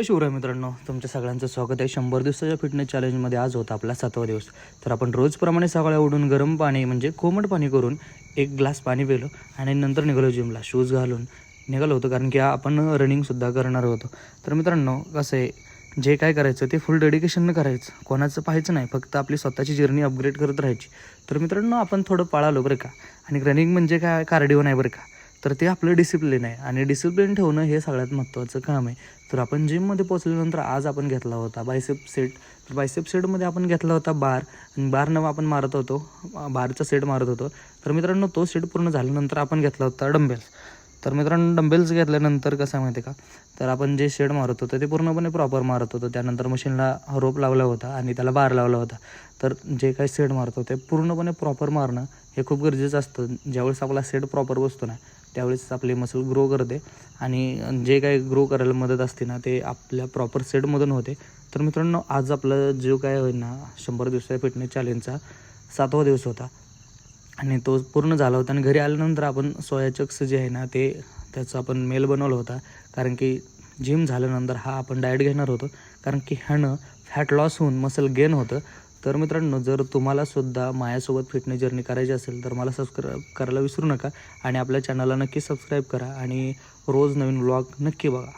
शिवराय मित्रांनो, तुमच्या सगळ्यांचं स्वागत आहे 100 दिवसाच्या फिटनेस चॅलेंजमध्ये. आज होता आपला 7वा दिवस. तर आपण रोजप्रमाणे सकाळी उठून गरम पाणी म्हणजे कोमट पाणी करून एक ग्लास पाणी पिलं आणि नंतर निघालो जिमला. शूज घालून निघालो होतो कारण की आपण रनिंगसुद्धा करणार होतो. तर मित्रांनो, कसं आहे, जे काय करायचं ते फुल डेडिकेशननं करायचं, कोणाचं पाहायचं नाही, फक्त आपली स्वतःची जर्नी अपग्रेड करत राहायची. तर मित्रांनो, आपण थोडं पाळालो बरं का. आणि रनिंग म्हणजे काय कार्डिओ नाही बरं का, तर ते आपलं डिसिप्लिन आहे आणि डिसिप्लिन ठेवणं हे सगळ्यात महत्त्वाचं काम आहे. तर आपण जिममध्ये पोचल्यानंतर आज आपण घेतला होता बायसेप सेट. तर बायसेप सेटमध्ये आपण घेतला होता बार, आणि बारनं आपण मारत होतो, बारचा सेट मारत होतो. तर मित्रांनो, तो सेट पूर्ण झाल्यानंतर आपण घेतला होता डंबेल्स. तर मित्रांनो, डंबेल्स घेतल्यानंतर कसं माहिती आहे का, तर आपण जे सेट मारत होतो ते पूर्णपणे प्रॉपर मारत होतो. त्यानंतर मशीनला रोप लावला होता आणि त्याला बार लावला होता. तर जे काही सेट मारतो ते पूर्णपणे प्रॉपर मारणं हे खूप गरजेचं असतं. ज्यावेळेस आपला सेट प्रॉपर बसतो ना, त्यावेळेस आपले मसल ग्रो करते आणि जे काही ग्रो करायला मदत असते ना, ते आपल्या प्रॉपर सेटमधून होते. तर मित्रांनो, आज आपलं जो काय होईल ना 100 दिवसाच्या फिटनेस चॅलेंजचा 7वा दिवस होता आणि तो पूर्ण झाला होता. आणि घरी आल्यानंतर आपण सोया चक्स जे आहे ना, त्याचा आपण मेल बनवला होता. कारण की जिम झाल्यानंतर हा आपण डाएट घेणार होतो, कारण की ह्यानं फॅट लॉस होऊन मसल गेन होतं. तर मित्रांनो, जर तुम्हालासुद्धा माझ्यासोबत फिटनेस जर्नी करायची असेल तर मला सबस्क्राईब करायला विसरू नका आणि आपल्या चॅनलला नक्की सबस्क्राईब करा आणि रोज नवीन व्लॉग नक्की बघा.